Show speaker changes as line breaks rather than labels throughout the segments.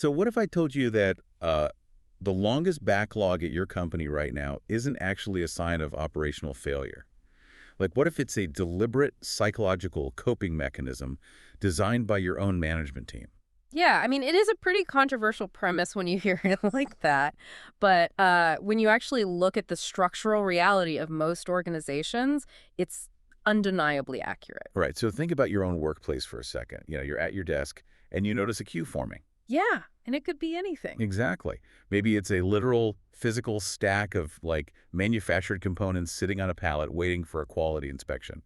So what if I told you that the longest backlog at your company right now isn't actually a sign of operational failure? Like, what if it's a deliberate psychological coping mechanism designed by your own management team?
Yeah, I mean, it is a pretty controversial premise when you hear it like that. But when you actually look at the structural reality of most organizations, it's undeniably accurate.
Right. So think about your own workplace for a second. You're at your desk and you notice a queue forming.
Yeah, and it could be anything.
Exactly. Maybe it's a literal physical stack of like manufactured components sitting on a pallet waiting for a quality inspection.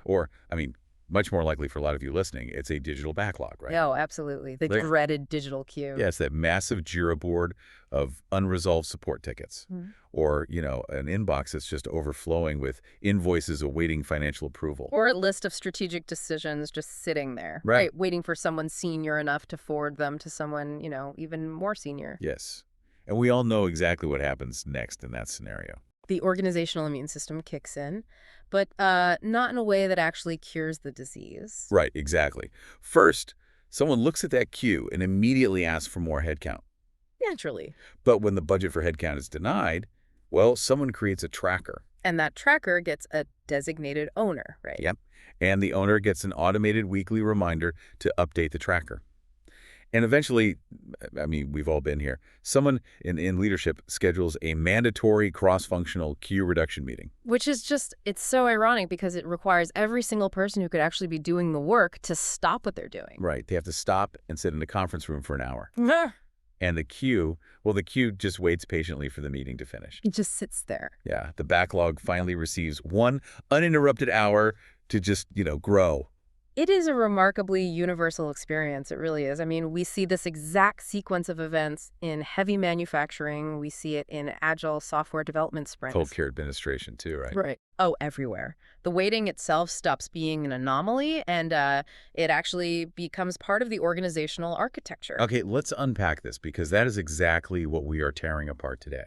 Or, I mean, much more likely for a lot of you listening, it's a digital backlog, right?
No, absolutely. The
Like,
dreaded digital queue.
yeah, it's that massive Jira board of unresolved support tickets.
Mhm.
Or, an inbox that's just overflowing with invoices awaiting financial approval.
Or a list of strategic decisions just sitting there,
Right.
right? Waiting for someone senior enough to forward them to someone, even more senior.
Yes. And we all know exactly what happens next in that scenario.
The organizational immune system kicks in, but not in a way that actually cures the disease.
Right, exactly. First, someone looks at that queue and immediately asks for more headcount.
Naturally.
But when the budget for headcount is denied, well, someone creates a tracker.
And that tracker gets a designated owner, right?
Yep. And the owner gets an automated weekly reminder to update the tracker. And eventually, I mean, we've all been here, someone in leadership schedules a mandatory cross-functional queue reduction meeting.
Which is just, it's so ironic because it requires every single person who could actually be doing the work to stop what they're doing.
Right. They have to stop and sit in a conference room for an hour.
It
And the queue just waits patiently for the meeting to finish.
just sits there.
Yeah, the backlog finally receives one uninterrupted hour to just, grow.
It is a remarkably universal experience. It really is. I mean, we see this exact sequence of events in heavy manufacturing. We see it in agile software development sprints.
Cold care administration too, right?
Right. Oh, everywhere. The waiting itself stops being an anomaly, and it actually becomes part of the organizational architecture.
Okay, let's unpack this because that is exactly what we are tearing apart today.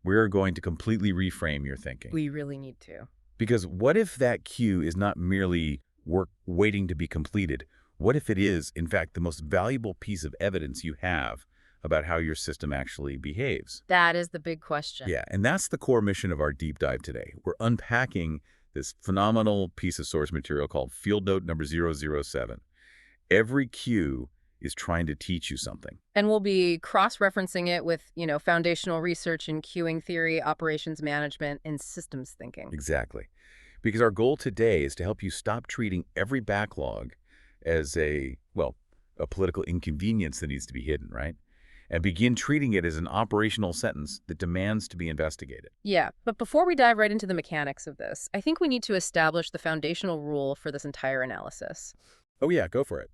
We are going to completely reframe your thinking.
We really need to.
Because what if that queue is not merely work waiting to be completed? What if it is, in fact, the most valuable piece of evidence you have about how your system actually behaves?
That is the big question.
Yeah, and that's the core mission of our deep dive today. We're unpacking this phenomenal piece of source material called Field Note number 007. Every queue is trying to teach you something.
And we'll be cross-referencing it with, foundational research in queuing theory, operations management, and systems thinking.
Exactly. Because our goal today is to help you stop treating every backlog as a political inconvenience that needs to be hidden, right? And begin treating it as an operational sentence that demands to be investigated.
Yeah, but before we dive right into the mechanics of this, I think we need to establish the foundational rule for this entire analysis.
Oh yeah, go for it.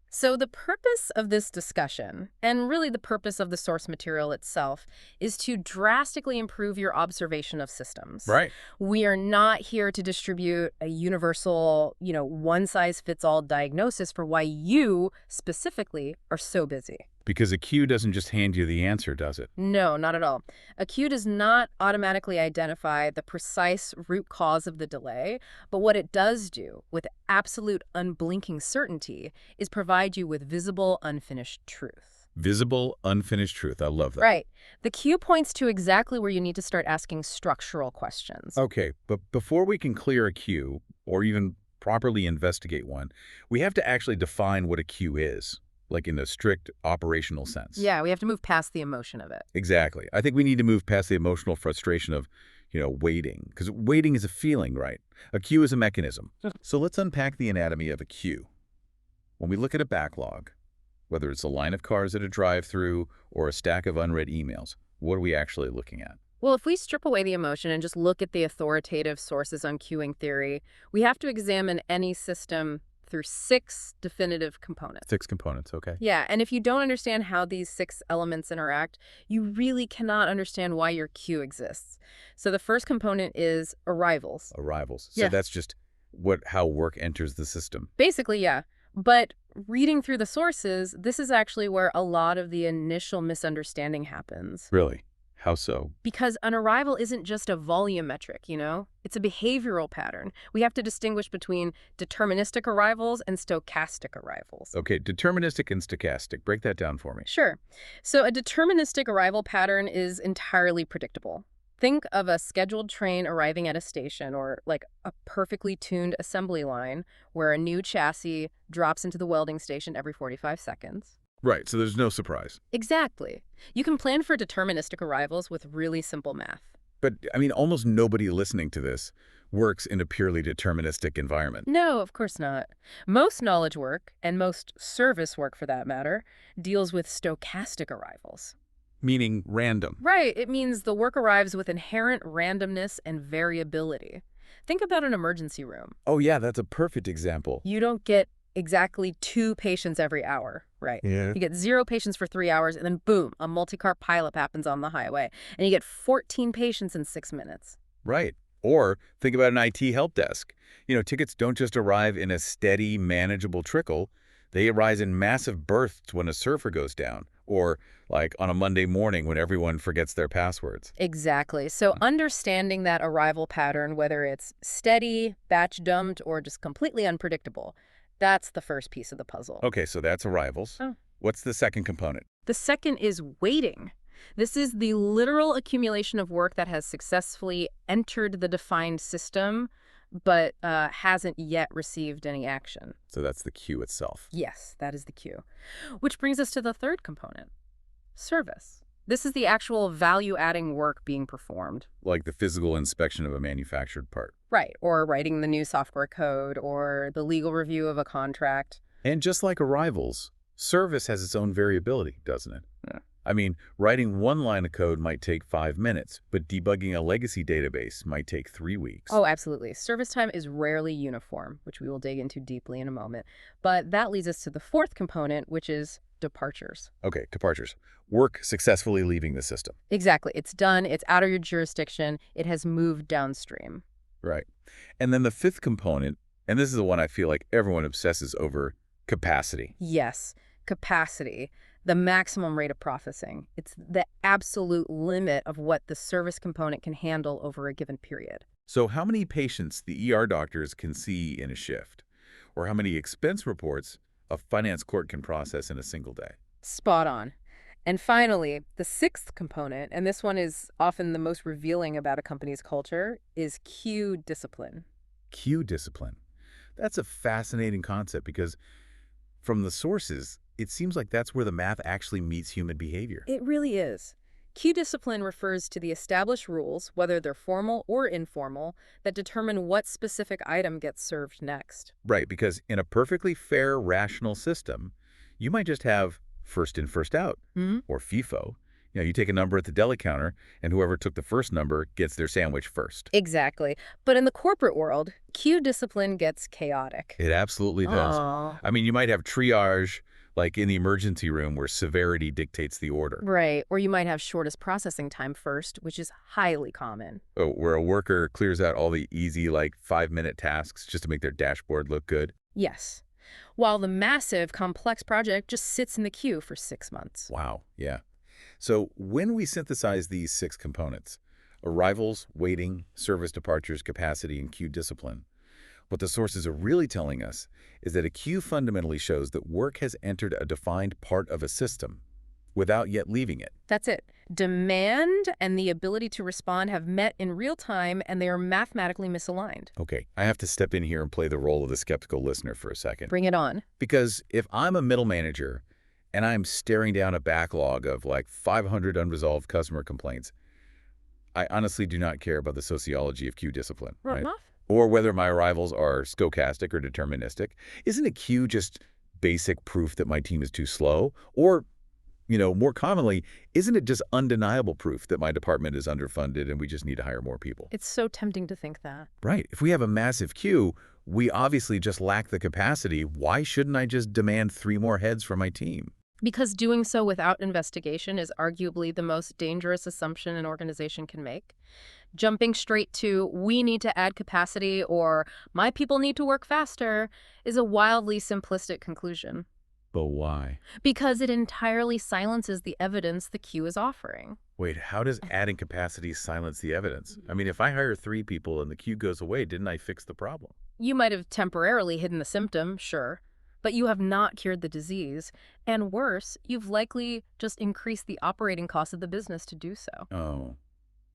So the purpose of this discussion, and really the purpose of the source material itself, is to drastically improve your observation of systems.
Right.
We are not here to distribute a universal, one-size-fits-all diagnosis for why you, specifically, are so busy.
Because a queue doesn't just hand you the answer, does it?
No, not at all. A queue does not automatically identify the precise root cause of the delay, but what it does do, with absolute unblinking certainty, is provide you with visible, unfinished truth.
Visible, unfinished truth. I love that.
Right. The queue points to exactly where you need to start asking structural questions.
Okay, but before we can clear a queue, or even properly investigate one, we have to actually define what a queue is. Like in a strict operational sense.
Yeah, we have to move past the emotion of it.
Exactly. I think we need to move past the emotional frustration of, waiting. Because waiting is a feeling, right? A queue is a mechanism. So let's unpack the anatomy of a queue. When we look at a backlog, whether it's a line of cars at a drive-through or a stack of unread emails, what are we actually looking at?
Well, if we strip away the emotion and just look at the authoritative sources on queuing theory, we have to examine any system through 6 definitive components.
6 components, okay.
Yeah, and if you don't understand how these 6 elements interact, you really cannot understand why your queue exists. So the first component is arrivals.
Arrivals. So
Yeah.
that's just how work enters the system.
Basically, yeah. But reading through the sources, this is actually where a lot of the initial misunderstanding happens.
Really? How so?
Because an arrival isn't just a volume metric, you know? It's a behavioral pattern. We have to distinguish between deterministic arrivals and stochastic arrivals.
Okay, deterministic and stochastic. Break that down for me.
Sure. So a deterministic arrival pattern is entirely predictable. Think of a scheduled train arriving at a station or like a perfectly tuned assembly line where a new chassis drops into the welding station every 45 seconds.
Right, so there's no surprise.
Exactly. You can plan for deterministic arrivals with really simple math.
But, I mean, almost nobody listening to this works in a purely deterministic environment.
No, of course not. Most knowledge work, and most service work for that matter, deals with stochastic arrivals.
Meaning random.
Right, it means the work arrives with inherent randomness and variability. Think about an emergency room.
Oh, yeah, that's a perfect example.
You don't get exactly 2 patients every hour, right?
Yeah.
You get 0 patients for 3 hours, and then boom, a multi-car pileup happens on the highway, and you get 14 patients in 6 minutes.
Right. Or think about an IT help desk. Tickets don't just arrive in a steady, manageable trickle. They arise in massive bursts when a server goes down, or like on a Monday morning when everyone forgets their passwords.
Exactly. So understanding that arrival pattern, whether it's steady, batch dumped, or just completely unpredictable, that's the first piece of the puzzle.
Okay, so that's arrivals.
Oh.
What's the second component?
The second is waiting. This is the literal accumulation of work that has successfully entered the defined system, but hasn't yet received any action.
So that's the queue itself.
Yes, that is the queue. Which brings us to the third component, service. This is the actual value-adding work being performed.
Like the physical inspection of a manufactured part.
Right, or writing the new software code, or the legal review of a contract.
And just like arrivals, service has its own variability, doesn't it?
Yeah.
I mean, writing one line of code might take 5 minutes, but debugging a legacy database might take 3 weeks.
Oh, absolutely. Service time is rarely uniform, which we will dig into deeply in a moment. But that leads us to the fourth component, which is departures.
Okay, departures. Work successfully leaving the system.
Exactly. It's done. It's out of your jurisdiction. It has moved downstream.
Right. And then the fifth component, and this is the one I feel like everyone obsesses over, capacity.
Yes, capacity, the maximum rate of processing. It's the absolute limit of what the service component can handle over a given period.
So how many patients the ER doctors can see in a shift? Or how many expense reports a finance clerk can process in a single day?
Spot on. And finally, the sixth component, and this one is often the most revealing about a company's culture, is queue discipline.
Queue discipline. That's a fascinating concept because from the sources, it seems like that's where the math actually meets human behavior.
It really is. Queue discipline refers to the established rules, whether they're formal or informal, that determine what specific item gets served next.
Right, because in a perfectly fair, rational system, you might just have first in, first out, or FIFO. You take a number at the deli counter, and whoever took the first number gets their sandwich first.
Exactly. But in the corporate world, queue discipline gets chaotic.
It absolutely does.
Aww.
I mean, you might have triage, like in the emergency room, where severity dictates the order.
Right. Or you might have shortest processing time first, which is highly common.
Oh, where a worker clears out all the easy, like 5-minute tasks just to make their dashboard look good.
Yes. While the massive, complex project just sits in the queue for 6 months.
Wow, yeah. So when we synthesize these 6 components, arrivals, waiting, service departures, capacity, and queue discipline, what the sources are really telling us is that a queue fundamentally shows that work has entered a defined part of a system without yet leaving it.
That's it. Demand and the ability to respond have met in real time, and they are mathematically misaligned.
Okay, I have to step in here and play the role of the skeptical listener for a second.
Bring it on.
Because if I'm a middle manager and I'm staring down a backlog of like 500 unresolved customer complaints, I honestly do not care about the sociology of queue discipline, right? Or whether my arrivals are stochastic or deterministic. Isn't a queue just basic proof that my team is too slow? Or, more commonly, isn't it just undeniable proof that my department is underfunded and we just need to hire more people?
It's so tempting to think that.
Right. If we have a massive queue, we obviously just lack the capacity. Why shouldn't I just demand 3 more heads for my team?
Because doing so without investigation is arguably the most dangerous assumption an organization can make. Jumping straight to, we need to add capacity, or my people need to work faster, is a wildly simplistic conclusion.
But why?
Because it entirely silences the evidence the queue is offering.
Wait, how does adding capacity silence the evidence? I mean, if I hire 3 people and the queue goes away, didn't I fix the problem?
You might have temporarily hidden the symptom, sure, but you have not cured the disease. And worse, you've likely just increased the operating cost of the business to do so.
Oh,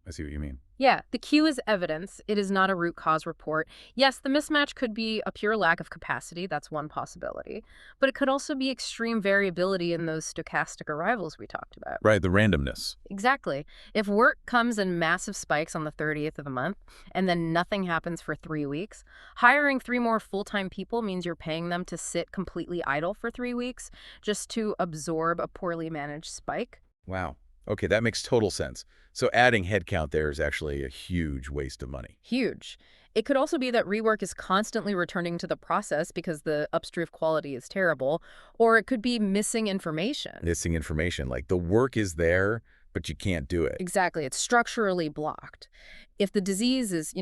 I see what you mean.
Yeah, the cue is evidence. It is not a root cause report. Yes, the mismatch could be a pure lack of capacity. That's one possibility. But it could also be extreme variability in those stochastic arrivals we talked about.
Right, the randomness.
Exactly. If work comes in massive spikes on the 30th of the month and then nothing happens for 3 weeks, hiring 3 more full-time people means you're paying them to sit completely idle for 3 weeks just to absorb a poorly managed spike.
Wow. Okay, that makes total sense. So adding headcount there is actually a huge waste of money.
Huge. It could also be that rework is constantly returning to the process because the upstream quality is terrible, or it could be missing information.
Missing information, like the work is there, but you can't do it.
Exactly. It's structurally blocked. If the disease is,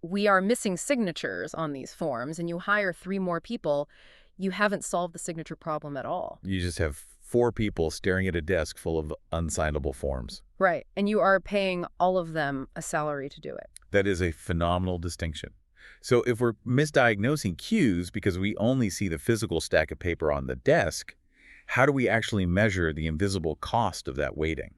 we are missing signatures on these forms and you hire 3 more people, you haven't solved the signature problem at all.
You just have 4 people staring at a desk full of unsignable forms.
Right. And you are paying all of them a salary to do it.
That is a phenomenal distinction. So if we're misdiagnosing cues because we only see the physical stack of paper on the desk, how do we actually measure the invisible cost of that waiting?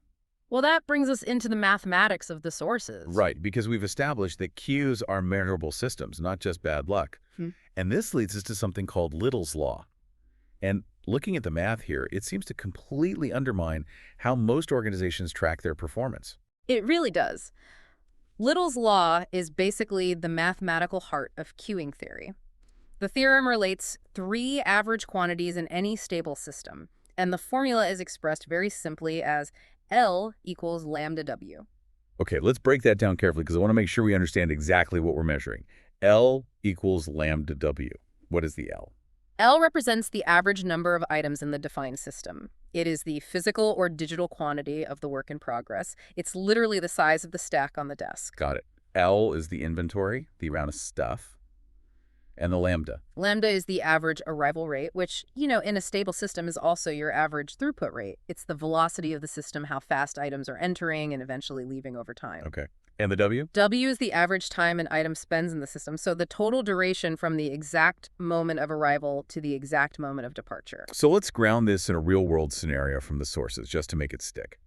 Well, that brings us into the mathematics of the sources.
Right, because we've established that cues are measurable systems, not just bad luck. And this leads us to something called Little's Law. And looking at the math here, it seems to completely undermine how most organizations track their performance.
It really does. Little's law is basically the mathematical heart of queuing theory. The theorem relates 3 average quantities in any stable system, and the formula is expressed very simply as L equals lambda W.
Okay, let's break that down carefully because I want to make sure we understand exactly what we're measuring. L equals lambda W. What is the L?
L represents the average number of items in the defined system. It is the physical or digital quantity of the work in progress. It's literally the size of the stack on the desk.
Got it. L is the inventory, the amount of stuff, and the lambda.
Lambda is the average arrival rate, which, in a stable system is also your average throughput rate. It's the velocity of the system, how fast items are entering and eventually leaving over time.
Okay. And the W?
W is the average time an item spends in the system, so the total duration from the exact moment of arrival to the exact moment of departure.
So let's ground this in a real-world scenario from the sources, just to make it stick.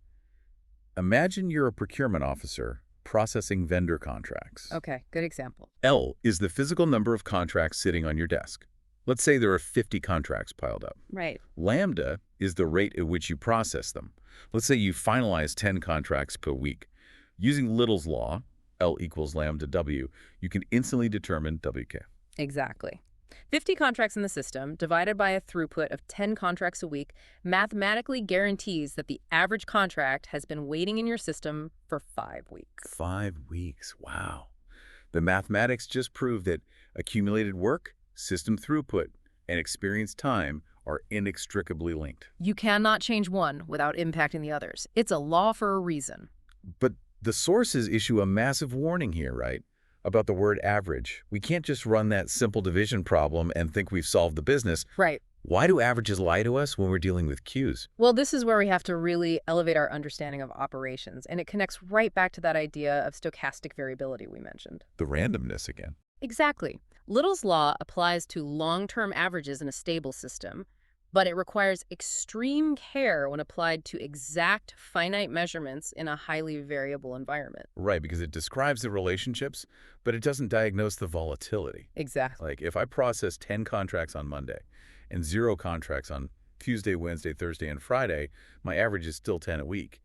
Imagine you're a procurement officer processing vendor contracts.
Okay, good example.
L is the physical number of contracts sitting on your desk. Let's say there are 50 contracts piled up.
Right.
Lambda is the rate at which you process them. Let's say you finalize 10 contracts per week. Using Little's law, L equals lambda W, you can instantly determine WK.
Exactly. 50 contracts in the system, divided by a throughput of 10 contracts a week, mathematically guarantees that the average contract has been waiting in your system for 5 weeks.
5 weeks, wow. The mathematics just prove that accumulated work, system throughput, and experience time are inextricably linked.
You cannot change one without impacting the others. It's a law for a reason.
But the sources issue a massive warning here, right? About the word average. We can't just run that simple division problem and think we've solved the business.
Right.
Why do averages lie to us when we're dealing with cues?
Well, this is where we have to really elevate our understanding of operations, and it connects right back to that idea of stochastic variability we mentioned.
The randomness again.
Exactly. Little's law applies to long-term averages in a stable system, but it requires extreme care when applied to exact finite measurements in a highly variable environment.
Right, because it describes the relationships, but it doesn't diagnose the volatility.
Exactly.
Like if I process 10 contracts on Monday and 0 contracts on Tuesday, Wednesday, Thursday, and Friday, my average is still 10 a week.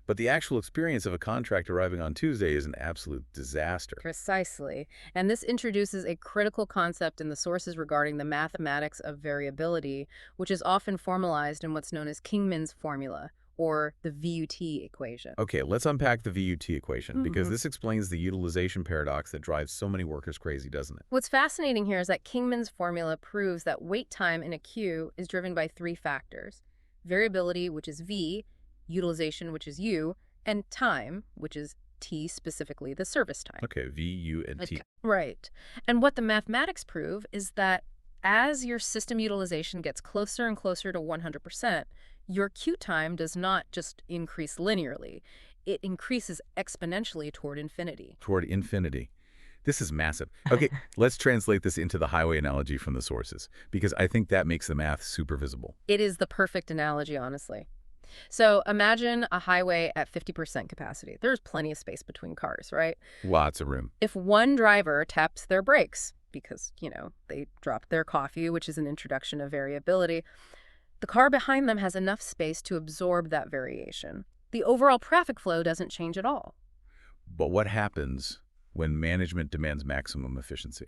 But the actual experience of a contract arriving on Tuesday is an absolute disaster.
Precisely. And this introduces a critical concept in the sources regarding the mathematics of variability, which is often formalized in what's known as Kingman's formula, or the VUT equation.
Okay, let's unpack the VUT equation, because this explains the utilization paradox that drives so many workers crazy, doesn't it?
What's fascinating here is that Kingman's formula proves that wait time in a queue is driven by 3 factors: variability, which is V, utilization, which is U, and time, which is T, specifically the service time.
Okay, V, U, and T.
Right. And what the mathematics prove is that as your system utilization gets closer and closer to 100%, your queue time does not just increase linearly. It increases exponentially toward infinity.
Toward infinity. This is massive. Okay, let's translate this into the highway analogy from the sources, because I think that makes the math super visible.
It is the perfect analogy, honestly. So imagine a highway at 50% capacity. There's plenty of space between cars, right?
Lots of room.
If one driver taps their brakes because, they dropped their coffee, which is an introduction of variability, the car behind them has enough space to absorb that variation. The overall traffic flow doesn't change at all.
But what happens when management demands maximum efficiency?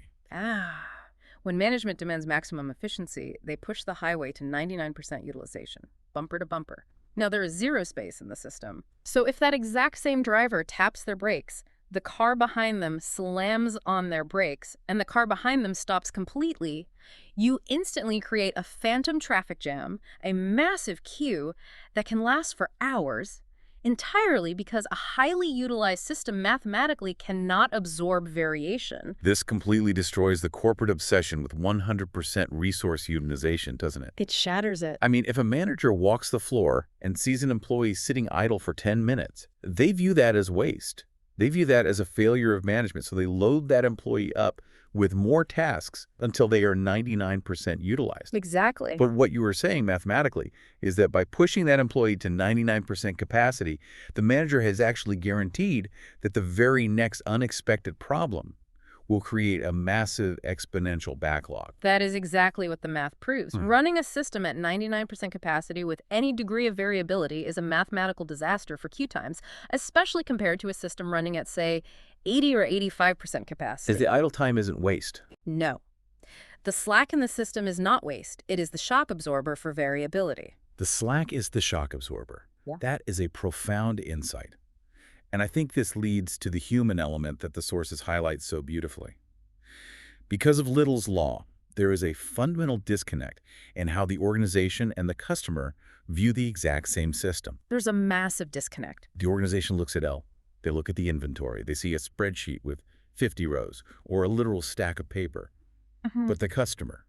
When management demands maximum efficiency, they push the highway to 99% utilization, bumper to bumper. Now, there is zero space in the system. So if that exact same driver taps their brakes, the car behind them slams on their brakes, and the car behind them stops completely, you instantly create a phantom traffic jam, a massive queue that can last for hours, entirely because a highly utilized system mathematically cannot absorb variation.
This completely destroys the corporate obsession with 100% resource utilization, doesn't it?
It shatters it.
I mean, if a manager walks the floor and sees an employee sitting idle for 10 minutes, they view that as waste. They view that as a failure of management, so they load that employee up with more tasks until they are 99% utilized.
Exactly.
But what you were saying mathematically is that by pushing that employee to 99% capacity, the manager has actually guaranteed that the very next unexpected problem will create a massive exponential backlog.
That is exactly what the math proves. Running a system at 99% capacity with any degree of variability is a mathematical disaster for queue times, especially compared to a system running at, say, 80 or 85% capacity.
As the idle time isn't waste.
No. The slack in the system is not waste. It is the shock absorber for variability.
The slack is the shock absorber.
Yeah.
That is a profound insight. And I think this leads to the human element that the sources highlight so beautifully. Because of Little's law, there is a fundamental disconnect in how the organization and the customer view the exact same system.
There's a massive disconnect.
The organization looks at L. They look at the inventory. They see a spreadsheet with 50 rows or a literal stack of paper. But the customer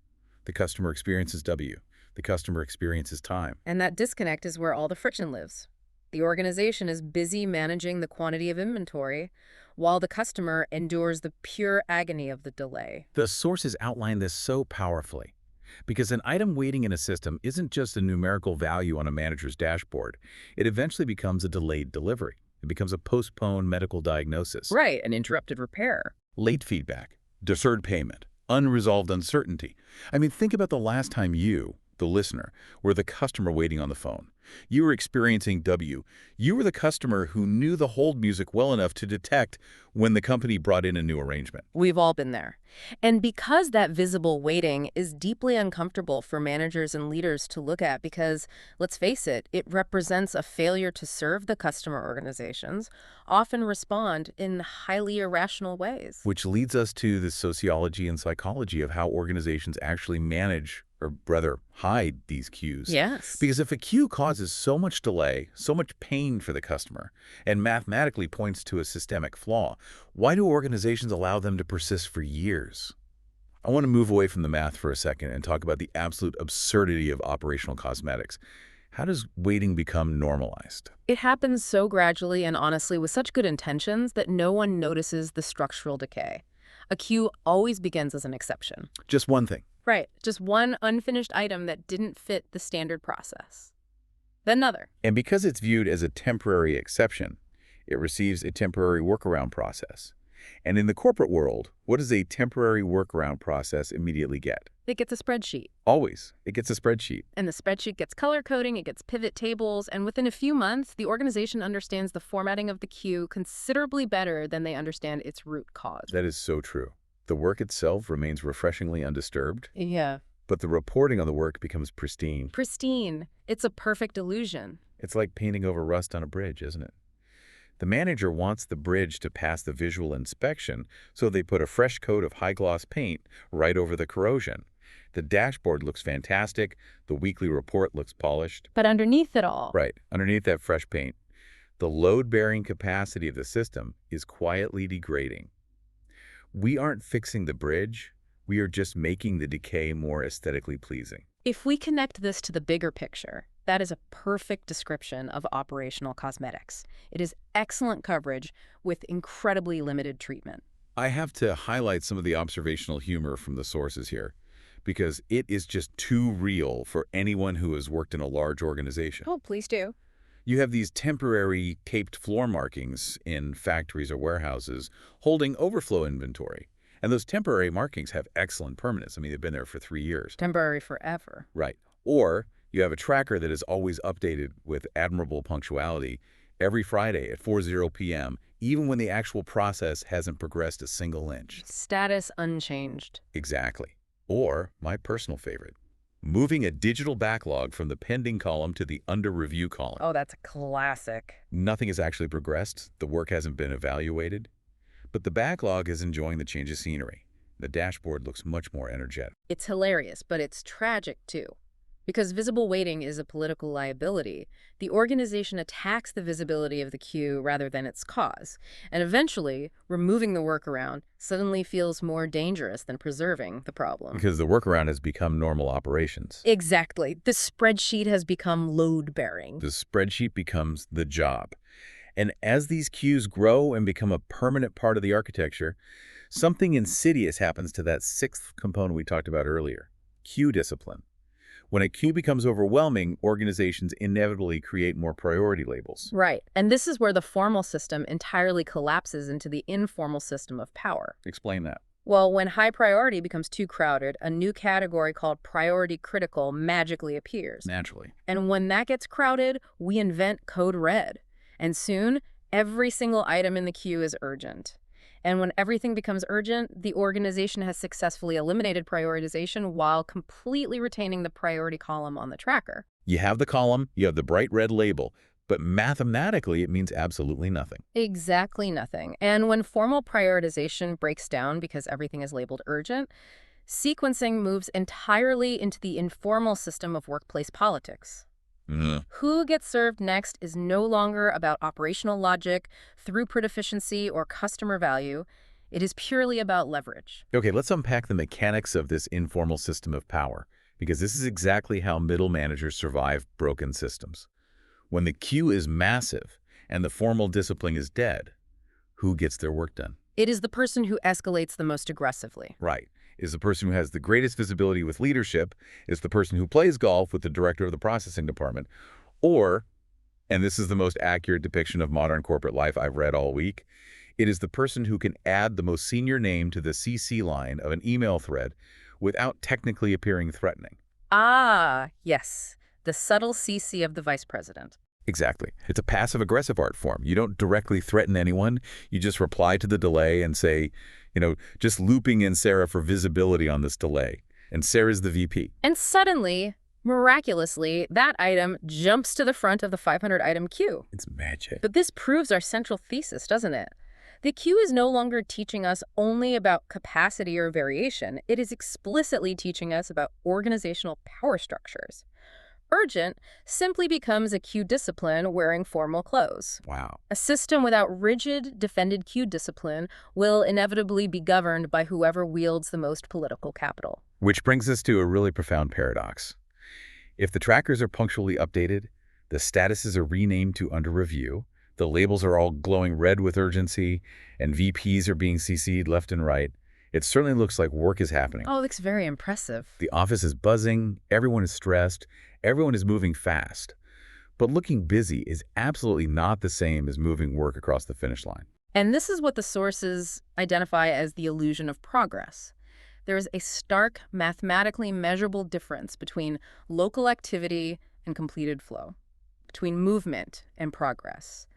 experiences W. The customer experiences time.
And that disconnect is where all the friction lives. The organization is busy managing the quantity of inventory, while the customer endures the pure agony of the delay.
The sources outline this so powerfully, because an item waiting in a system isn't just a numerical value on a manager's dashboard. It eventually becomes a delayed delivery. It becomes a postponed medical diagnosis.
Right, an interrupted repair.
Late feedback, deferred payment, unresolved uncertainty. I mean, think about the last time you, the listener, were the customer waiting on the phone. You were experiencing W. You were the customer who knew the hold music well enough to detect when the company brought in a new arrangement.
We've all been there. And because that visible waiting is deeply uncomfortable for managers and leaders to look at because, let's face it, it represents a failure to serve the customer, organizations often respond in highly irrational ways.
Which leads us to the sociology and psychology of how organizations actually manage, or rather hide, these queues.
Yes.
Because if a queue causes so much delay, so much pain for the customer, and mathematically points to a systemic flaw, why do organizations allow them to persist for years? I want to move away from the math for a second and talk about the absolute absurdity of operational cosmetics. How does waiting become normalized?
It happens so gradually and honestly with such good intentions that no one notices the structural decay. A queue always begins as an exception.
Just one thing.
Right, just one unfinished item that didn't fit the standard process. Then another.
And because it's viewed as a temporary exception, it receives a temporary workaround process. And in the corporate world, what does a temporary workaround process immediately get?
It gets a spreadsheet.
Always. It gets a spreadsheet.
And the spreadsheet gets color coding, it gets pivot tables, and within a few months, the organization understands the formatting of the queue considerably better than they understand its root cause.
That is so true. The work itself remains refreshingly undisturbed,
Yeah.
but the reporting on the work becomes pristine.
Pristine. It's a perfect illusion.
It's like painting over rust on a bridge, isn't it? The manager wants the bridge to pass the visual inspection, so they put a fresh coat of high-gloss paint right over the corrosion. The dashboard looks fantastic. The weekly report looks polished.
But underneath it all,
Right, underneath that fresh paint, the load-bearing capacity of the system is quietly degrading. We aren't fixing the bridge. We are just making the decay more aesthetically pleasing.
if we connect this to the bigger picture, That is a perfect description of operational cosmetics. It is excellent coverage with incredibly limited treatment.
I have to highlight some of the observational humor from the sources here, because it is just too real for anyone who has worked in a large organization.
Oh, please do.
You have these temporary taped floor markings in factories or warehouses holding overflow inventory. And those temporary markings have excellent permanence. I mean, they've been there for 3 years.
Temporary forever.
Right. Or you have a tracker that is always updated with admirable punctuality every Friday at 4:00 p.m., even when the actual process hasn't progressed a single inch.
Status unchanged.
Exactly. Or, my personal favorite, moving a digital backlog from the pending column to the under review column.
Oh, that's a classic.
Nothing has actually progressed. The work hasn't been evaluated. But the backlog is enjoying the change of scenery. The dashboard looks much more energetic.
It's hilarious, but it's tragic too. Because visible waiting is a political liability, the organization attacks the visibility of the queue rather than its cause. And eventually, removing the workaround suddenly feels more dangerous than preserving the problem.
Because the workaround has become normal operations.
Exactly. The spreadsheet has become load-bearing.
The spreadsheet becomes the job. And as these queues grow and become a permanent part of the architecture, something insidious happens to that sixth component we talked about earlier, queue discipline. When a queue becomes overwhelming, organizations inevitably create more priority labels.
Right. And this is where the formal system entirely collapses into the informal system of power.
Explain that.
Well, when high priority becomes too crowded, a new category called priority critical magically appears.
Naturally.
And when that gets crowded, we invent code red. And soon, every single item in the queue is urgent. And when everything becomes urgent, the organization has successfully eliminated prioritization while completely retaining the priority column on the tracker.
You have the column, you have the bright red label, but mathematically it means absolutely nothing.
Exactly nothing. And when formal prioritization breaks down because everything is labeled urgent, sequencing moves entirely into the informal system of workplace politics. Who gets served next is no longer about operational logic, throughput efficiency, or customer value. It is purely about leverage.
Okay, let's unpack the mechanics of this informal system of power, because this is exactly how middle managers survive broken systems. When the queue is massive and the formal discipline is dead, who gets their work done?
It is the person who escalates the most aggressively.
Right. Is the person who has the greatest visibility with leadership, is the person who plays golf with the director of the processing department, or, and this is the most accurate depiction of modern corporate life I've read all week, it is the person who can add the most senior name to the CC line of an email thread without technically appearing threatening.
Ah, yes, the subtle CC of the vice president.
Exactly. It's a passive-aggressive art form. You don't directly threaten anyone. You just reply to the delay and say, just looping in Sarah for visibility on this delay. And Sarah's the VP.
And suddenly, miraculously, that item jumps to the front of the 500-item queue.
It's magic.
But this proves our central thesis, doesn't it? The queue is no longer teaching us only about capacity or variation. It is explicitly teaching us about organizational power structures. Urgent simply becomes a queue discipline wearing formal clothes.
Wow.
A system without rigid, defended queue discipline will inevitably be governed by whoever wields the most political capital.
Which brings us to a really profound paradox. If the trackers are punctually updated, the statuses are renamed to under review, the labels are all glowing red with urgency, and VPs are being CC'd left and right, it certainly looks like work is happening.
Oh, it looks very impressive.
The office is buzzing, everyone is stressed, everyone is moving fast. But looking busy is absolutely not the same as moving work across the finish line.
And this is what the sources identify as the illusion of progress. There is a stark, mathematically measurable difference between local activity and completed flow, between movement and progress,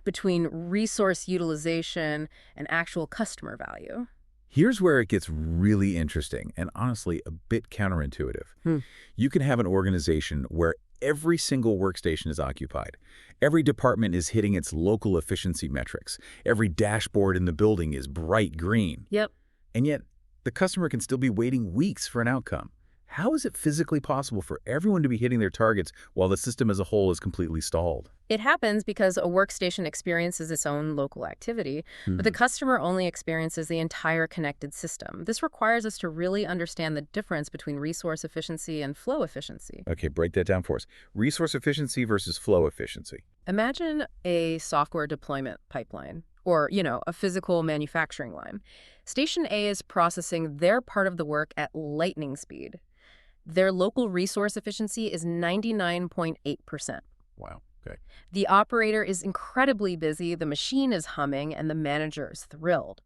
between resource utilization and actual customer value.
Here's where it gets really interesting and honestly a bit counterintuitive. You can have an organization where every single workstation is occupied. Every department is hitting its local efficiency metrics. Every dashboard in the building is bright green.
Yep.
And yet, the customer can still be waiting weeks for an outcome. How is it physically possible for everyone to be hitting their targets while the system as a whole is completely stalled?
It happens because a workstation experiences its own local activity, but the
Hmm.
customer only experiences the entire connected system. This requires us to really understand the difference between resource efficiency and flow efficiency.
Okay, break that down for us. Resource efficiency versus flow efficiency.
Imagine a software deployment pipeline or, a physical manufacturing line. Station A is processing their part of the work at lightning speed. Their local resource efficiency is 99.8%.
Wow. Okay.
The operator is incredibly busy, the machine is humming, and the manager is thrilled.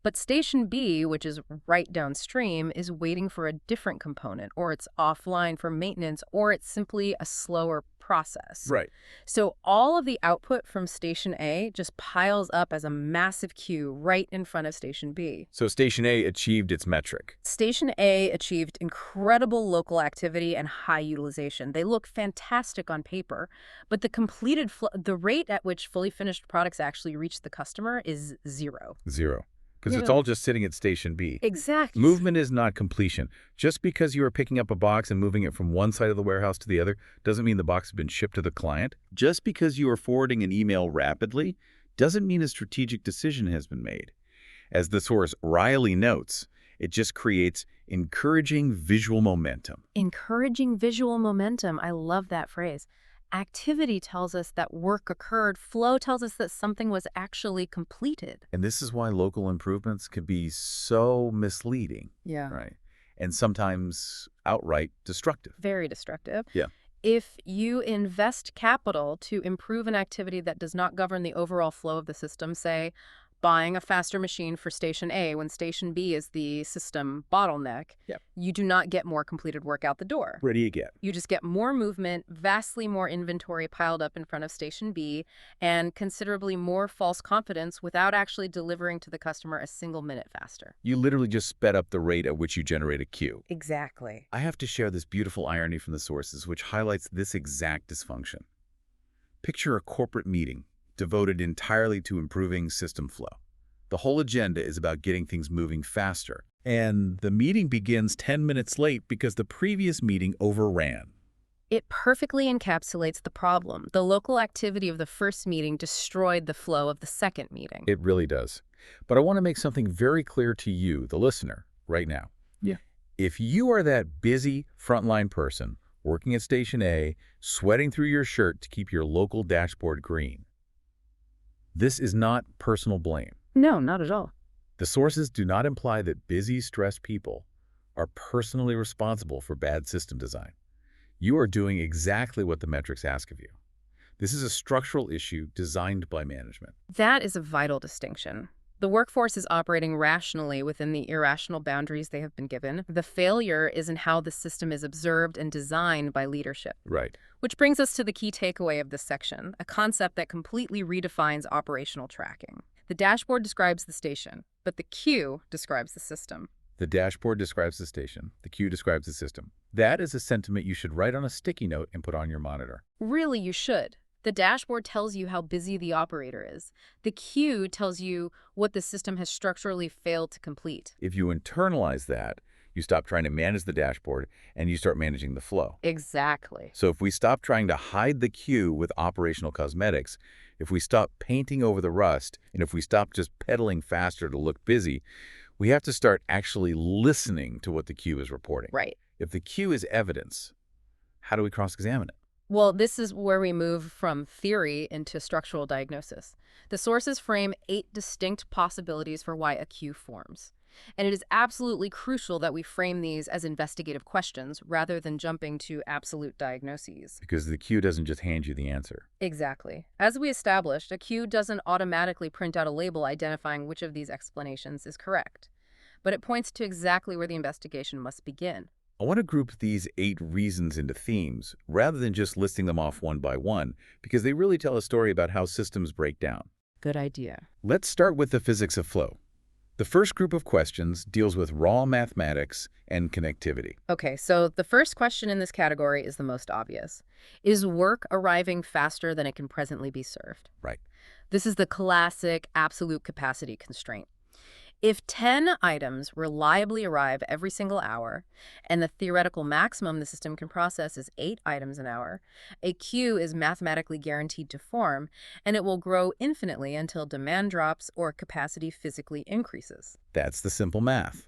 But Station B, which is right downstream, is waiting for a different component, or it's offline for maintenance, or it's simply a slower process.
Right.
So all of the output from Station A just piles up as a massive queue right in front of Station B.
So Station A achieved its metric.
Station A achieved incredible local activity and high utilization. They look fantastic on paper, but the rate at which fully finished products actually reach the customer is zero.
Zero. Because
You
it's
know,
all just sitting at Station B.
Exactly.
Movement is not completion. Just because you are picking up a box and moving it from one side of the warehouse to the other doesn't mean the box has been shipped to the client. Just because you are forwarding an email rapidly doesn't mean a strategic decision has been made. As the source Riley notes, it just creates encouraging visual momentum.
Encouraging visual momentum. I love that phrase. Activity tells us that work occurred. Flow tells us that something was actually completed.
And this is why local improvements can be so misleading,
Yeah.
right? And sometimes outright destructive.
Very destructive.
Yeah.
If you invest capital to improve an activity that does not govern the overall flow of the system, say buying a faster machine for Station A when Station B is the system bottleneck,
Yep.
you do not get more completed work out the door.
Where do you get?
You just get more movement, vastly more inventory piled up in front of Station B, and considerably more false confidence without actually delivering to the customer a single minute faster.
You literally just sped up the rate at which you generate a queue.
Exactly.
I have to share this beautiful irony from the sources, which highlights this exact dysfunction. Picture a corporate meeting devoted entirely to improving system flow. The whole agenda is about getting things moving faster. And the meeting begins 10 minutes late because the previous meeting overran.
It perfectly encapsulates the problem. The local activity of the first meeting destroyed the flow of the second meeting.
It really does. But I want to make something very clear to you, the listener, right now.
Yeah.
If you are that busy frontline person working at Station A, sweating through your shirt to keep your local dashboard green, this is not personal blame.
No, not at all.
The sources do not imply that busy, stressed people are personally responsible for bad system design. You are doing exactly what the metrics ask of you. This is a structural issue designed by management.
That is a vital distinction. The workforce is operating rationally within the irrational boundaries they have been given. The failure is in how the system is observed and designed by leadership.
Right.
Which brings us to the key takeaway of this section, a concept that completely redefines operational tracking. The dashboard describes the station, but the queue describes the system.
The dashboard describes the station. The queue describes the system. That is a sentiment you should write on a sticky note and put on your monitor.
Really, you should. The dashboard tells you how busy the operator is. The queue tells you what the system has structurally failed to complete.
If you internalize that, you stop trying to manage the dashboard and you start managing the flow.
Exactly.
So if we stop trying to hide the queue with operational cosmetics, if we stop painting over the rust, and if we stop just pedaling faster to look busy, we have to start actually listening to what the queue is reporting.
Right.
If the queue is evidence, how do we cross-examine it?
Well, this is where we move from theory into structural diagnosis. The sources frame 8 distinct possibilities for why a queue forms. And it is absolutely crucial that we frame these as investigative questions rather than jumping to absolute diagnoses.
Because the queue doesn't just hand you the answer.
Exactly. As we established, a queue doesn't automatically print out a label identifying which of these explanations is correct. But it points to exactly where the investigation must begin.
I want to group these 8 reasons into themes rather than just listing them off one by one, because they really tell a story about how systems break down.
Good idea.
Let's start with the physics of flow. The first group of questions deals with raw mathematics and connectivity.
Okay, so the first question in this category is the most obvious. Is work arriving faster than it can presently be served?
Right.
This is the classic absolute capacity constraint. If 10 items reliably arrive every single hour, and the theoretical maximum the system can process is 8 items an hour, a queue is mathematically guaranteed to form, and it will grow infinitely until demand drops or capacity physically increases.
That's the simple math.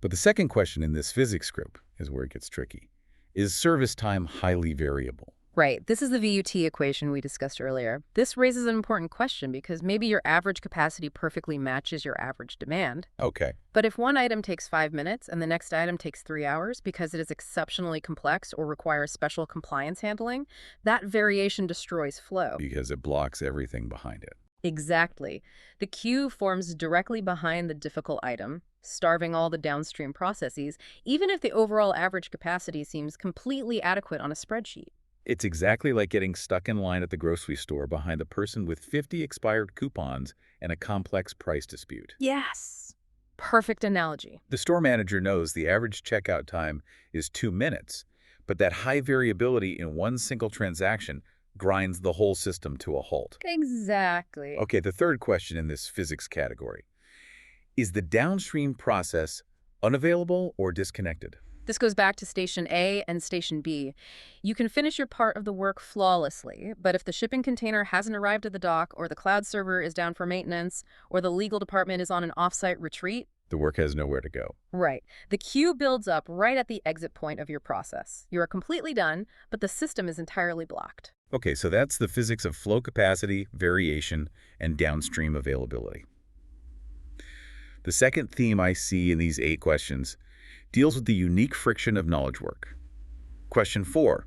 But the second question in this physics group is where it gets tricky. Is service time highly variable?
Right. This is the VUT equation we discussed earlier. This raises an important question because maybe your average capacity perfectly matches your average demand.
Okay.
But if one item takes 5 minutes and the next item takes 3 hours because it is exceptionally complex or requires special compliance handling, that variation destroys flow.
Because it blocks everything behind it.
Exactly. The queue forms directly behind the difficult item, starving all the downstream processes, even if the overall average capacity seems completely adequate on a spreadsheet.
It's exactly like getting stuck in line at the grocery store behind the person with 50 expired coupons and a complex price dispute.
Yes. Perfect analogy.
The store manager knows the average checkout time is 2 minutes, but that high variability in one single transaction grinds the whole system to a halt.
Exactly.
Okay, the third question in this physics category. Is the downstream process unavailable or disconnected?
This goes back to Station A and Station B. You can finish your part of the work flawlessly, but if the shipping container hasn't arrived at the dock, or the cloud server is down for maintenance, or the legal department is on an off-site retreat,
The work has nowhere to go.
right, the queue builds up right at the exit point of your process. You are completely done, but the system is entirely blocked.
Okay, so that's the physics of flow capacity, variation, and downstream availability. The second theme I see in these 8 questions deals with the unique friction of knowledge work. Question 4.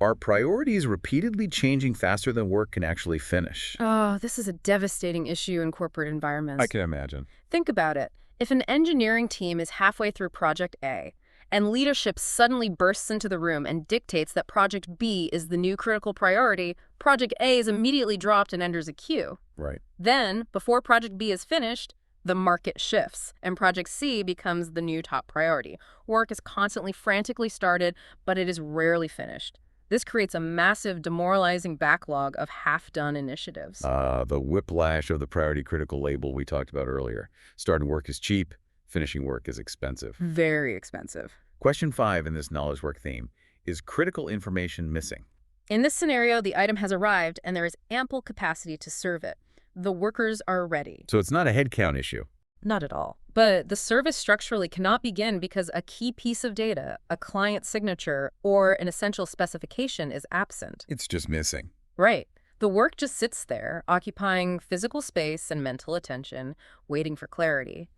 Are priorities repeatedly changing faster than work can actually finish?
Oh, this is a devastating issue in corporate environments.
I can imagine.
Think about it. If an engineering team is halfway through Project A, and leadership suddenly bursts into the room and dictates that Project B is the new critical priority, Project A is immediately dropped and enters a queue.
Right.
Then, before Project B is finished, the market shifts, and Project C becomes the new top priority. Work is constantly frantically started, but it is rarely finished. This creates a massive, demoralizing backlog of half-done initiatives.
The whiplash of the priority critical label we talked about earlier. Starting work is cheap, finishing work is expensive.
Very expensive.
Question 5 in this knowledge work theme is critical information missing?
In this scenario, the item has arrived, and there is ample capacity to serve it. The workers are ready.
So it's not a headcount issue.
Not at all. But the service structurally cannot begin because a key piece of data, a client signature, or an essential specification is absent.
It's just missing.
Right. The work just sits there, occupying physical space and mental attention, waiting for clarity.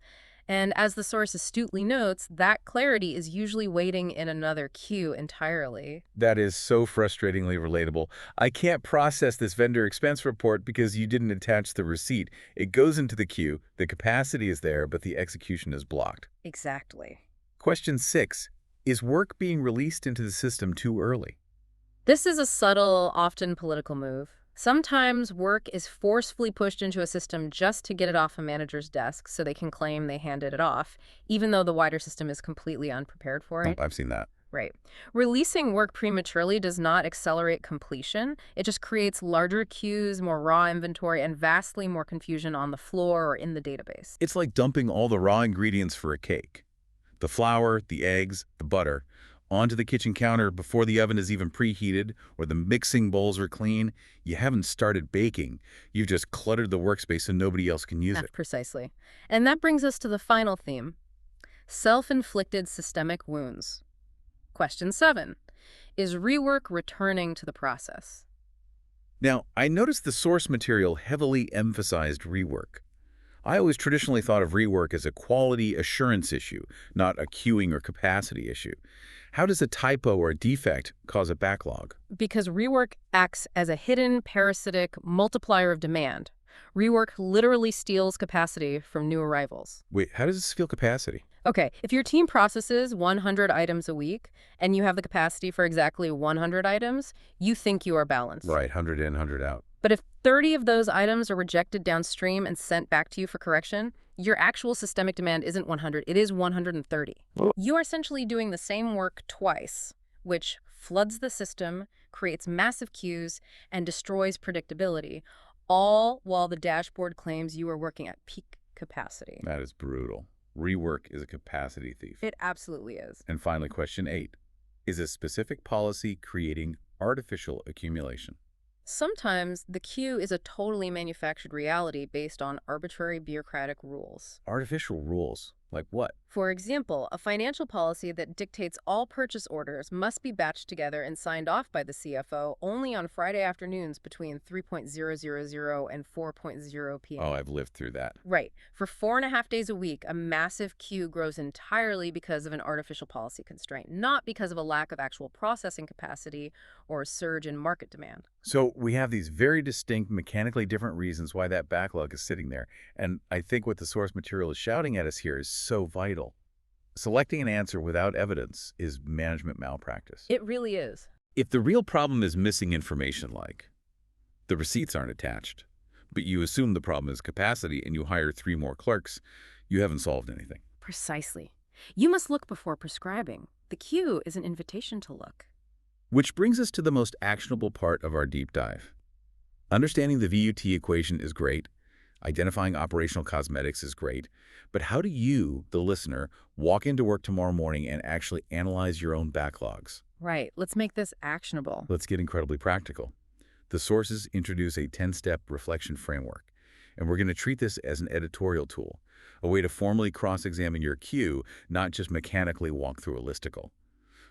And as the source astutely notes, that clarity is usually waiting in another queue entirely.
That is so frustratingly relatable. I can't process this vendor expense report because you didn't attach the receipt. It goes into the queue, the capacity is there, but the execution is blocked.
Exactly.
Question 6. Is work being released into the system too early?
This is a subtle, often political move. Sometimes work is forcefully pushed into a system just to get it off a manager's desk so they can claim they handed it off, even though the wider system is completely unprepared for it.
I've seen that.
Right. Releasing work prematurely does not accelerate completion. It just creates larger queues, more raw inventory, and vastly more confusion on the floor or in the database.
It's like dumping all the raw ingredients for a cake. The flour, the eggs, the butter, onto the kitchen counter before the oven is even preheated or the mixing bowls are clean. You haven't started baking. You've just cluttered the workspace so nobody else can use it.
Precisely. And that brings us to the final theme, self-inflicted systemic wounds. Question 7. Is rework returning to the process?
Now, I noticed the source material heavily emphasized rework. I always traditionally thought of rework as a quality assurance issue, not a queuing or capacity issue. How does a typo or a defect cause a backlog?
Because rework acts as a hidden, parasitic multiplier of demand. Rework literally steals capacity from new arrivals.
Wait, how does this feel capacity?
Okay, if your team processes 100 items a week and you have the capacity for exactly 100 items, you think you are balanced.
Right, 100 in, 100 out.
But if 30 of those items are rejected downstream and sent back to you for correction, your actual systemic demand isn't 100, it is 130. You are essentially doing the same work twice, which floods the system, creates massive queues, and destroys predictability, all while the dashboard claims you are working at peak capacity.
That is brutal. Rework is a capacity thief.
It absolutely is.
And finally, question 8. Is a specific policy creating artificial accumulation?
Sometimes the queue is a totally manufactured reality based on arbitrary bureaucratic rules.
Artificial rules? Like what?
For example, a financial policy that dictates all purchase orders must be batched together and signed off by the CFO only on Friday afternoons between 3:000 and 4:0 p.m.
Oh, I've lived through that.
Right. For 4.5 days a week, a massive queue grows entirely because of an artificial policy constraint, not because of a lack of actual processing capacity or a surge in market demand.
So we have these very distinct, mechanically different reasons why that backlog is sitting there. And I think what the source material is shouting at us here is so vital. Selecting an answer without evidence is management malpractice.
It really is.
If the real problem is missing information, like the receipts aren't attached, but you assume the problem is capacity and you hire 3 more clerks, you haven't solved anything.
Precisely. You must look before prescribing. The queue is an invitation to look.
Which brings us to the most actionable part of our deep dive. Understanding the VUT equation is great. Identifying operational cosmetics is great. But how do you, the listener, walk into work tomorrow morning and actually analyze your own backlogs?
Right. Let's make this actionable.
Let's get incredibly practical. The sources introduce a 10-step reflection framework, and we're going to treat this as an editorial tool, a way to formally cross-examine your queue, not just mechanically walk through a listicle.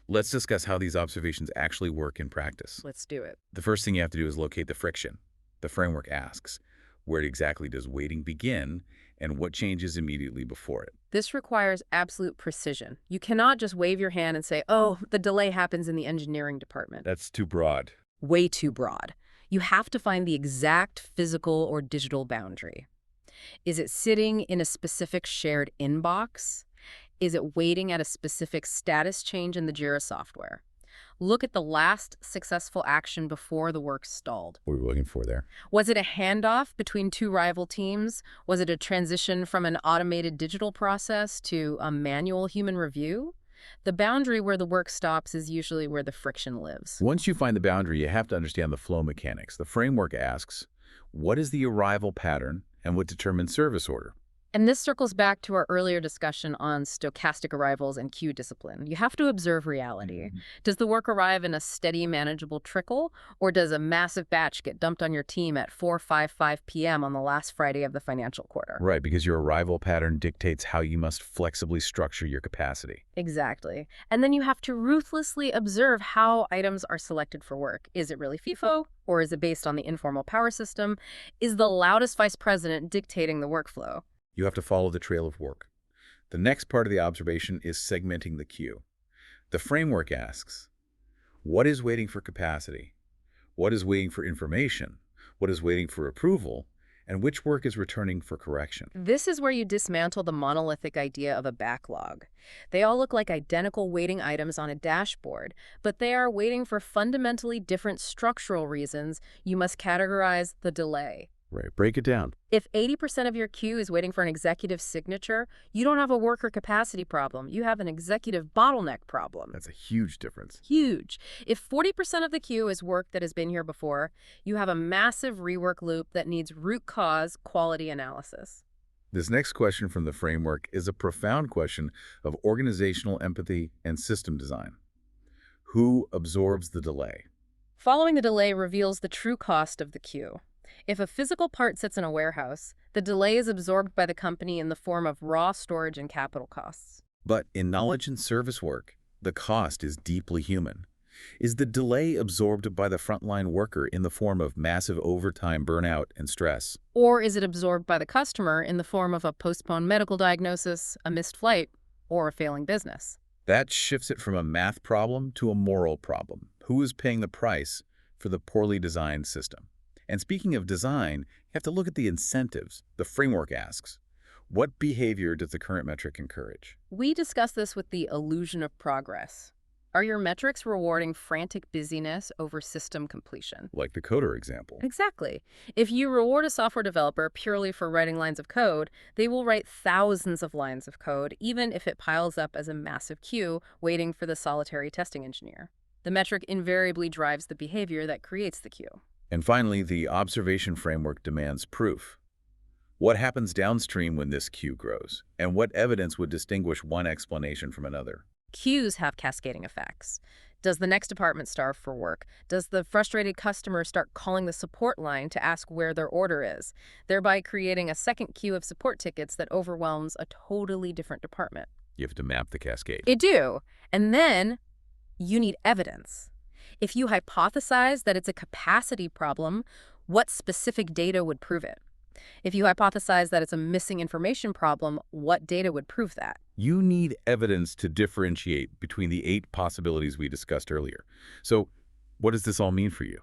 Let's discuss how these observations actually work in practice.
Let's do it.
The first thing you have to do is locate the friction. The framework asks, where exactly does waiting begin and what changes immediately before it?
This requires absolute precision. You cannot just wave your hand and say, oh, the delay happens in the engineering department.
That's too broad.
Way too broad. You have to find the exact physical or digital boundary. Is it sitting in a specific shared inbox? Is it waiting at a specific status change in the Jira software? Look at the last successful action before the work stalled.
What are we looking for there?
Was it a handoff between 2 rival teams? Was it a transition from an automated digital process to a manual human review? The boundary where the work stops is usually where the friction lives.
Once you find the boundary, you have to understand the flow mechanics. The framework asks, what is the arrival pattern and what determines service order?
And this circles back to our earlier discussion on stochastic arrivals and queue discipline. You have to observe reality. Does the work arrive in a steady, manageable trickle, or does a massive batch get dumped on your team at 4:55 p.m. on the last Friday of the financial quarter?
Right, because your arrival pattern dictates how you must flexibly structure your capacity.
Exactly. And then you have to ruthlessly observe how items are selected for work. Is it really FIFO, or is it based on the informal power system? Is the loudest vice president dictating the workflow?
You have to follow the trail of work. The next part of the observation is segmenting the queue. The framework asks, what is waiting for capacity? What is waiting for information? What is waiting for approval? And which work is returning for correction?
This is where you dismantle the monolithic idea of a backlog. They all look like identical waiting items on a dashboard, but they are waiting for fundamentally different structural reasons. You must categorize the delay.
Right, break it down.
If 80% of your queue is waiting for an executive signature, you don't have a worker capacity problem. You have an executive bottleneck problem.
That's a huge difference.
Huge. If 40% of the queue is work that has been here before, you have a massive rework loop that needs root cause quality analysis.
This next question from the framework is a profound question of organizational empathy and system design. Who absorbs the delay?
Following the delay reveals the true cost of the queue. If a physical part sits in a warehouse, the delay is absorbed by the company in the form of raw storage and capital costs.
But in knowledge and service work, the cost is deeply human. Is the delay absorbed by the frontline worker in the form of massive overtime burnout and stress?
Or is it absorbed by the customer in the form of a postponed medical diagnosis, a missed flight, or a failing business?
That shifts it from a math problem to a moral problem. Who is paying the price for the poorly designed system? And speaking of design, you have to look at the incentives. The framework asks, what behavior does the current metric encourage?
We discuss this with the illusion of progress. Are your metrics rewarding frantic busyness over system completion?
Like the coder example.
Exactly. If you reward a software developer purely for writing lines of code, they will write thousands of lines of code, even if it piles up as a massive queue waiting for the solitary testing engineer. The metric invariably drives the behavior that creates the queue.
And finally, the observation framework demands proof. What happens downstream when this queue grows? And what evidence would distinguish one explanation from another?
Queues have cascading effects. Does the next department starve for work? Does the frustrated customer start calling the support line to ask where their order is, thereby creating a second queue of support tickets that overwhelms a totally different department?
You have to map the cascade.
It do. And then you need evidence. If you hypothesize that it's a capacity problem, what specific data would prove it? If you hypothesize that it's a missing information problem, what data would prove that?
You need evidence to differentiate between the 8 possibilities we discussed earlier. So what does this all mean for you?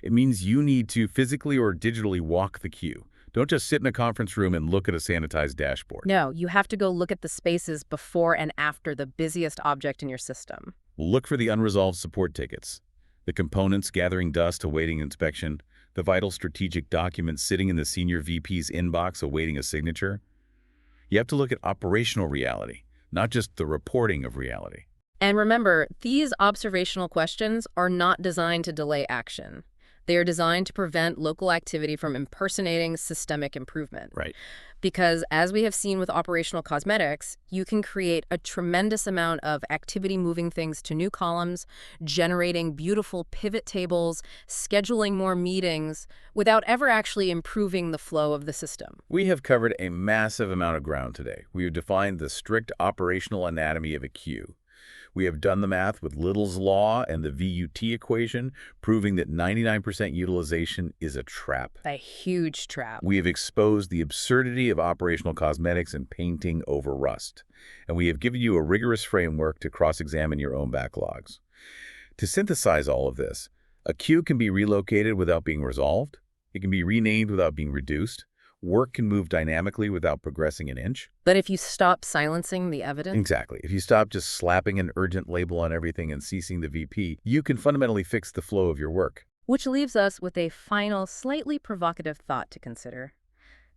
It means you need to physically or digitally walk the queue. Don't just sit in a conference room and look at a sanitized dashboard.
No, you have to go look at the spaces before and after the busiest object in your system.
Look for the unresolved support tickets, the components gathering dust awaiting inspection, the vital strategic documents sitting in the senior VP's inbox awaiting a signature. You have to look at operational reality, not just the reporting of reality.
And remember, these observational questions are not designed to delay action. They are designed to prevent local activity from impersonating systemic improvement.
Right.
Because as we have seen with operational cosmetics, you can create a tremendous amount of activity moving things to new columns, generating beautiful pivot tables, scheduling more meetings, without ever actually improving the flow of the system.
We have covered a massive amount of ground today. We have defined the strict operational anatomy of a queue. We have done the math with Little's Law and the VUT equation, proving that 99% utilization is a trap.
A huge trap.
We have exposed the absurdity of operational cosmetics and painting over rust. And we have given you a rigorous framework to cross-examine your own backlogs. To synthesize all of this, a queue can be relocated without being resolved. It can be renamed without being reduced. Work can move dynamically without progressing an inch.
But if you stop silencing the evidence?
Exactly. If you stop just slapping an urgent label on everything and ceasing the VP, you can fundamentally fix the flow of your work.
Which leaves us with a final, slightly provocative thought to consider.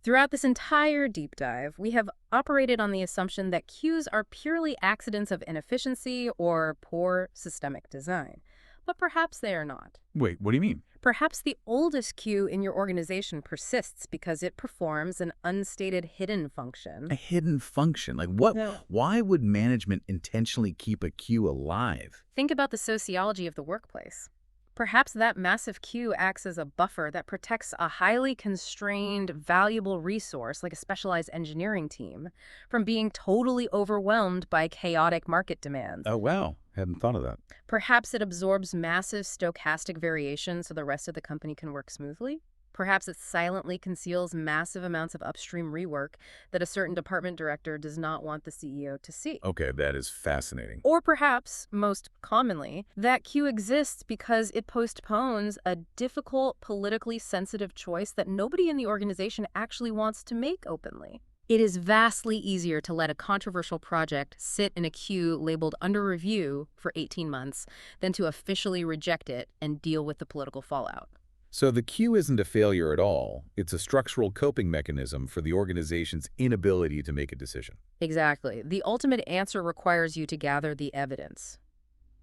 Throughout this entire deep dive, we have operated on the assumption that queues are purely accidents of inefficiency or poor systemic design. But perhaps they are not.
Wait, what do you mean?
Perhaps the oldest queue in your organization persists because it performs an unstated hidden function.
A hidden function? Like what?
No.
Why would management intentionally keep a queue alive?
Think about the sociology of the workplace. Perhaps that massive queue acts as a buffer that protects a highly constrained, valuable resource like a specialized engineering team from being totally overwhelmed by chaotic market demands.
Oh, wow. Hadn't thought of that.
Perhaps it absorbs massive stochastic variation so the rest of the company can work smoothly. Perhaps it silently conceals massive amounts of upstream rework that a certain department director does not want the CEO to see.
Okay, that is fascinating.
Or perhaps, most commonly, that queue exists because it postpones a difficult, politically sensitive choice that nobody in the organization actually wants to make openly. It is vastly easier to let a controversial project sit in a queue labeled under review for 18 months than to officially reject it and deal with the political fallout.
So the queue isn't a failure at all. It's a structural coping mechanism for the organization's inability to make a decision.
Exactly. The ultimate answer requires you to gather the evidence.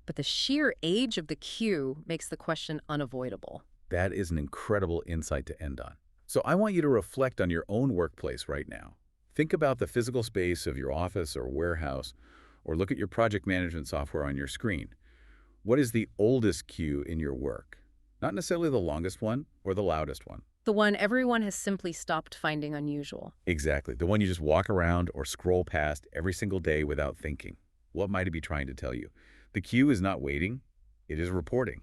But the sheer age of the queue makes the question unavoidable.
That is an incredible insight to end on. So I want you to reflect on your own workplace right now. Think about the physical space of your office or warehouse, or look at your project management software on your screen. What is the oldest queue in your work? Not necessarily the longest one or the loudest one.
The one everyone has simply stopped finding unusual.
Exactly. The one you just walk around or scroll past every single day without thinking. What might it be trying to tell you? The queue is not waiting. It is reporting.